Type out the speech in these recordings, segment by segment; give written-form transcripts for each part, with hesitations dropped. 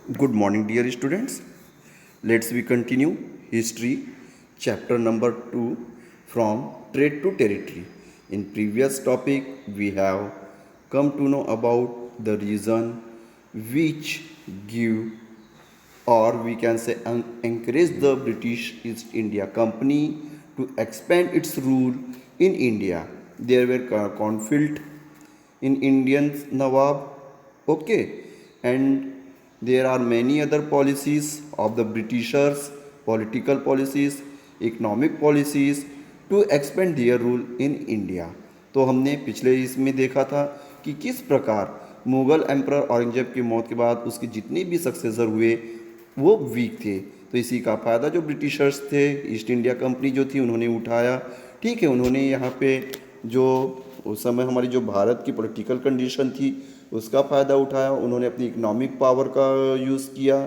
Good morning, dear students. Let's we continue history, chapter number 2 from trade to territory. In previous topic, we have come to know about the reason which give or we can say encourage the British East India Company to expand its rule in India. There were conflict in Indian Nawab, okay, and there are many other policies of the Britishers, political policies, economic policies to expand their rule in India. तो हमने पिछले इसमें देखा था कि किस प्रकार Mughal emperor Aurangzeb की मौत के बाद उसके जितने भी सक्सेसर हुए वो वीक थे। तो इसी का फ़ायदा जो ब्रिटिशर्स थे, ईस्ट इंडिया कंपनी जो थी, उन्होंने उठाया। ठीक है, उन्होंने यहाँ पे जो उस समय हमारी जो भारत की पॉलिटिकल कंडीशन थी उसका फ़ायदा उठाया। उन्होंने अपनी इकोनॉमिक पावर का यूज़ किया।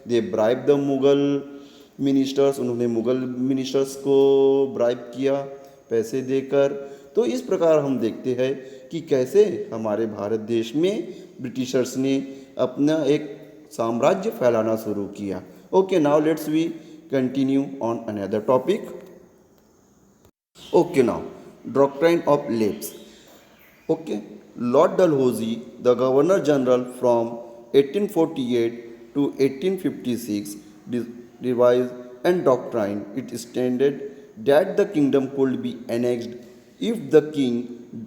दे ब्राइब द मुग़ल मिनिस्टर्स, उन्होंने मुग़ल मिनिस्टर्स को ब्राइब किया पैसे देकर। तो इस प्रकार हम देखते हैं कि कैसे हमारे भारत देश में ब्रिटिशर्स ने अपना एक साम्राज्य फैलाना शुरू किया। Okay, now let's we continue on another topic. Okay, now doctrine of lapse. Okay, Lord Dalhousie, the Governor General from 1848 to 1856, revised and doctrine. It stated that the kingdom could be annexed if the king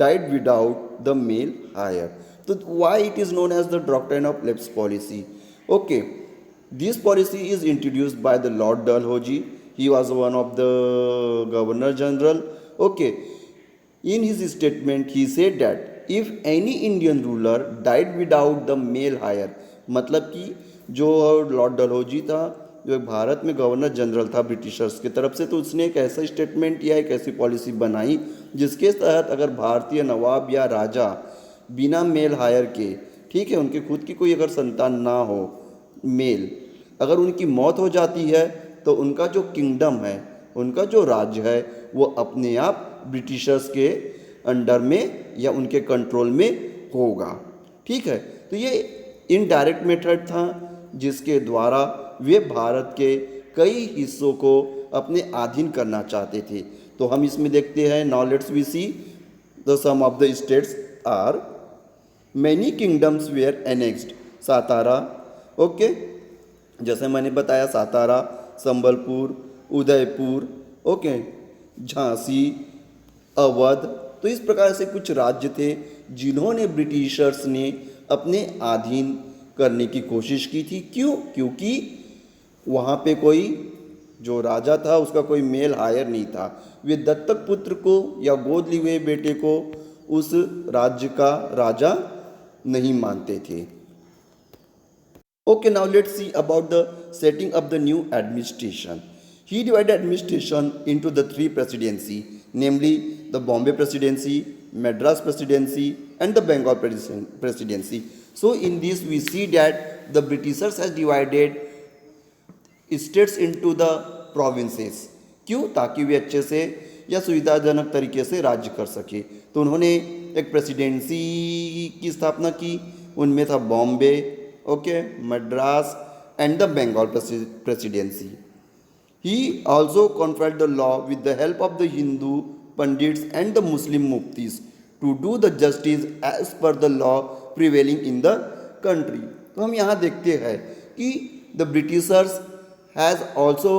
died without the male heir. So, why it is known as the doctrine of lapse policy? Okay, this policy is introduced by the Lord Dalhousie. He was one of the Governor General. Okay, in his statement, he said that if any Indian ruler died without the male heir, मतलब कि जो Lord Dalhousie था, जो भारत में governor general था Britishers की तरफ से, तो उसने एक ऐसा स्टेटमेंट या एक ऐसी पॉलिसी बनाई जिसके तहत अगर भारतीय नवाब या राजा बिना मेल हायर के, ठीक है, उनके खुद की कोई अगर संतान ना हो मेल, अगर उनकी मौत हो जाती है तो उनका जो किंगडम है, उनका जो राज्य है, वो अपने आप ब्रिटिशर्स के अंडर में या उनके कंट्रोल में होगा। ठीक है, तो ये इनडायरेक्ट मेथड था जिसके द्वारा वे भारत के कई हिस्सों को अपने अधीन करना चाहते थे। तो हम इसमें देखते हैं, now let's we see the some of the states are many kingdoms were annexed. Satara, okay, जैसे मैंने बताया सातारा, संबलपुर, उदयपुर, ओके, झांसी, अवध। तो इस प्रकार से कुछ राज्य थे जिन्होंने ब्रिटिशर्स ने अपने अधीन करने की कोशिश की थी। क्यों? क्योंकि वहाँ पे कोई जो राजा था उसका कोई मेल हायर नहीं था। वे दत्तक पुत्र को या गोद लिए हुए बेटे को उस राज्य का राजा नहीं मानते थे। Okay, now let's see about the setting up the new administration. He divided administration into the three presidency, namely the Bombay Presidency, Madras Presidency, and the Bengal Presidency. So in this we see that the Britishers has divided states into the provinces. क्यों? ताकि वे अच्छे से या सुविधाजनक तरीके से राज्य कर सके। तो उन्होंने एक प्रेसिडेंसी की स्थापना की, उनमें था Bombay, okay, Madras, and the Bengal Presidency. He also conferred the law with the help of the Hindu Pandits and the Muslim Muftis to do the justice as per the law prevailing in the country. तो हम यहाँ देखते हैं कि the Britishers has also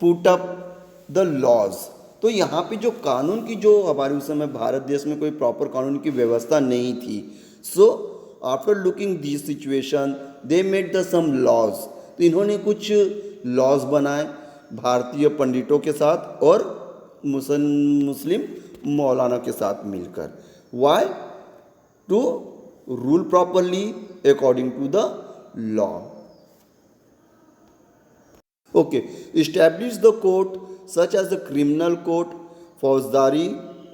put up the laws. तो यहाँ पे जो कानून की जो हमारे उस समय भारत देश में कोई प्रॉपर कानून की व्यवस्था नहीं थी, so after looking this situation they made the some laws. तो इन्होंने कुछ लॉज बनाए भारतीय पंडितों के साथ और मुस्लिम मौलाना के साथ मिलकर। Why? To rule properly according to the law. Okay, establish the court such as the criminal court, फौजदारी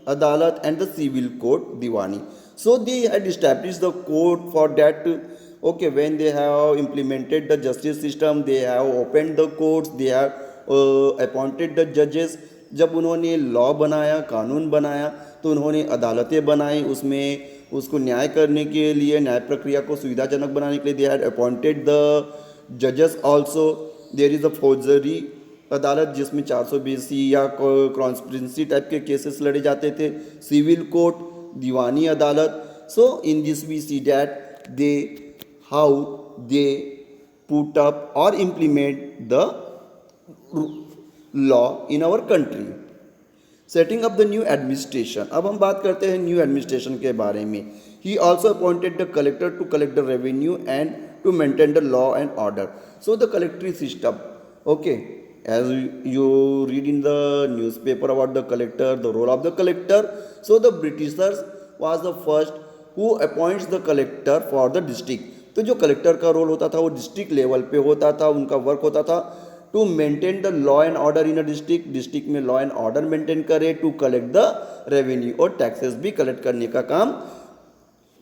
अदालत एंड द सिविल कोर्ट, दीवानी. So they had established the court for that. Okay, when they have implemented the justice system, they have opened the courts, they have appointed the judges. जब उन्होंने law बनाया, कानून बनाया, तो उन्होंने अदालतें बनाई, उसमें उसको न्याय करने के लिए, न्याय प्रक्रिया को सुविधाजनक बनाने के लिए दे हैड अपॉइंटेड द जजेस ऑल्सो। देयर इज़ अ फौजरी अदालत जिसमें 420 या कॉन्स्पिरेंसी टाइप के केसेस लड़े जाते थे, सिविल कोर्ट, दीवानी अदालत। So in this we see that they how they put up और implement the law in our country. Setting up the new administration, अब हम बात करते हैं न्यू एडमिनिस्ट्रेशन के बारे में। He also appointed the collector to collect the revenue and to maintain the law and order. So the collectory system, okay, as you read in the newspaper about the collector, the role of the collector. So the Britishers was the first who appoints the collector for the district. तो जो collector का role होता था वो district level पे होता था, उनका वर्क होता था to maintain the law and order in a district, district में लॉ एंड ऑर्डर मेंटेन करे, टू कलेक्ट द रेवेन्यू और टैक्सेस भी कलेक्ट करने का काम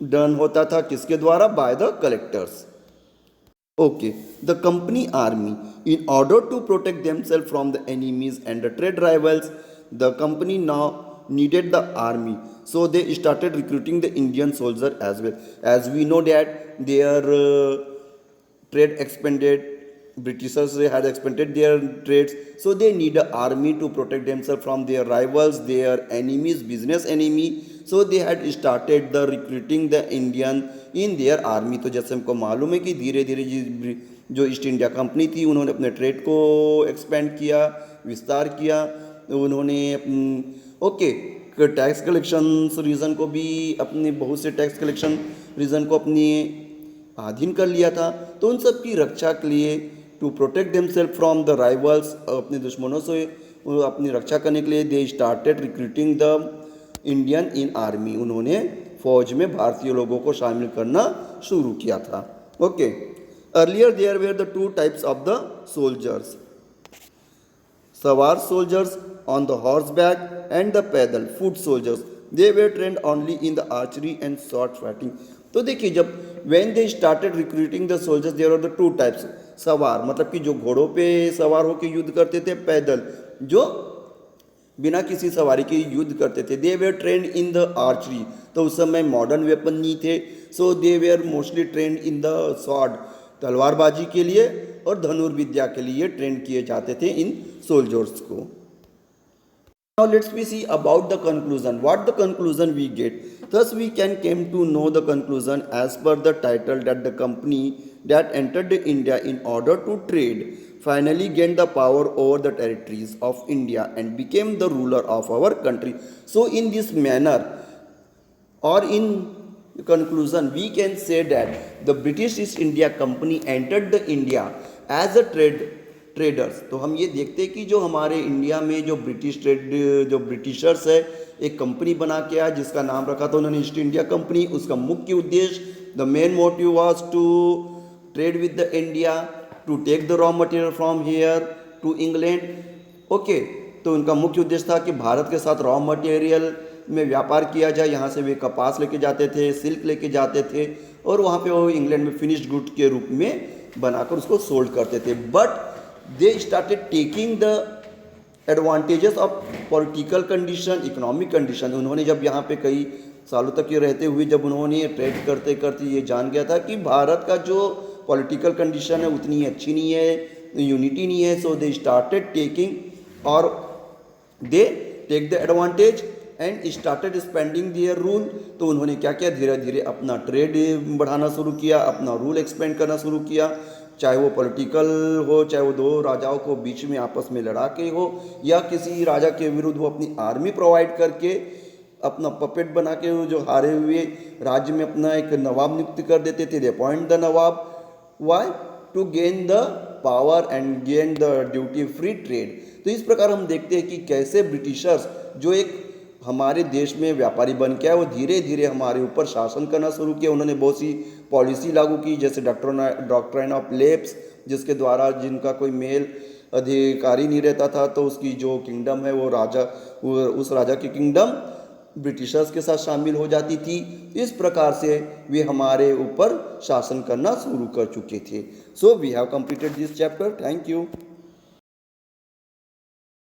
डन होता था किसके द्वारा? By the collectors. Okay, the company army, in order to protect themselves from the enemies and the trade rivals, the company now needed the army. So they started recruiting the Indian soldier as well. As we know that their trade expanded, Britishers had expanded their trades, so they need an army to protect themselves from their rivals, their enemies, business enemy. So they had started the recruiting the Indian in their army. तो जैसे हमको मालूम है कि धीरे धीरे जो east India company थी उन्होंने अपने ट्रेड को एक्सपेंड किया, विस्तार किया, उन्होंने ओके टैक्स कलेक्शन रीजन को भी अपने बहुत से टैक्स कलेक्शन रीजन को अपने अधीन कर लिया था। तो उन सब की रक्षा के लिए to protect themselves from the rivals, अपने दुश्मनों से अपनी रक्षा करने के लिए they started recruiting the Indian in army, उन्होंने फौज में भारतीय लोगों को शामिल करना शुरू किया था। Okay, earlier there were the two types of the soldiers, सवार soldiers on the horse back and the पैदल foot soldiers. They were trained only in the archery and short fighting. तो देखिए जब when they started recruiting the soldiers there are the two types, सवार मतलब कि जो घोड़ों पे सवार होकर युद्ध करते थे, पैदल जो बिना किसी सवारी के युद्ध करते थे। They were trained in the archery, तो उस समय मॉडर्न वेपन नहीं थे, so they were mostly trained in the sword, तलवारबाजी के लिए और धनुर्विद्या के लिए ट्रेंड किए जाते थे इन सोल्जर्स को। Now let's we see about the conclusion. What the conclusion we get? Thus we can came to know the conclusion as per the title that the company that entered India in order to trade finally gained the power over the territories of India and became the ruler of our country. So in this manner or in conclusion we can say that the British East India Company entered the India as a traders. तो हम ये देखते हैं कि जो हमारे India में जो ब्रिटिशर्स है एक कंपनी बना के आया जिसका नाम रखा था उन्होंने ईस्ट इंडिया कंपनी। उसका मुख्य उद्देश्य, the main motive was to trade with the India, to take the raw material from here to England. Okay, तो उनका मुख्य उद्देश्य था कि भारत के साथ रॉ मटेरियल में व्यापार किया जाए। यहाँ से वे कपास लेके जाते थे, सिल्क लेके जाते थे और वहाँ पे वो इंग्लैंड में फिनिश्ड गुड के रूप में बनाकर उसको सोल्ड करते थे। But they started taking the advantages of political condition, economic condition। उन्होंने जब यहाँ पे कई सालों तक ये रहते हुए जब उन्होंने ट्रेड करते करते ये जान गया था कि भारत का जो पॉलिटिकल कंडीशन है उतनी अच्छी नहीं है, यूनिटी नहीं है, सो दे स्टार्टेड टेकिंग और they take the advantage and started spending their rule. तो उन्होंने क्या किया, धीरे धीरे अपना ट्रेड बढ़ाना शुरू किया, अपना रूल एक्सपेंड करना शुरू किया, चाहे वो पॉलिटिकल हो, चाहे वो दो राजाओं को बीच में आपस में लड़ा के हो या किसी राजा के विरुद्ध वो अपनी आर्मी प्रोवाइड करके अपना पपेट बना के जो हारे हुए राज्य में अपना एक नवाब नियुक्त कर देते थे। They appoint the Nawab, why to gain the power and gain the duty free trade. तो इस प्रकार हम देखते हैं कि कैसे ब्रिटिशर्स जो एक हमारे देश में व्यापारी बन के आए वो धीरे धीरे हमारे ऊपर शासन करना शुरू किया। उन्होंने बहुत सी पॉलिसी लागू की जैसे डॉक्ट्राइन ऑफ लेप्स, जिसके द्वारा जिनका कोई मेल अधिकारी नहीं रहता था तो उसकी जो किंगडम है वो उस राजा की किंगडम ब्रिटिशर्स के साथ शामिल हो जाती थी। इस प्रकार से वे हमारे ऊपर शासन करना शुरू कर चुके थे। So we have completed this chapter. Thank you.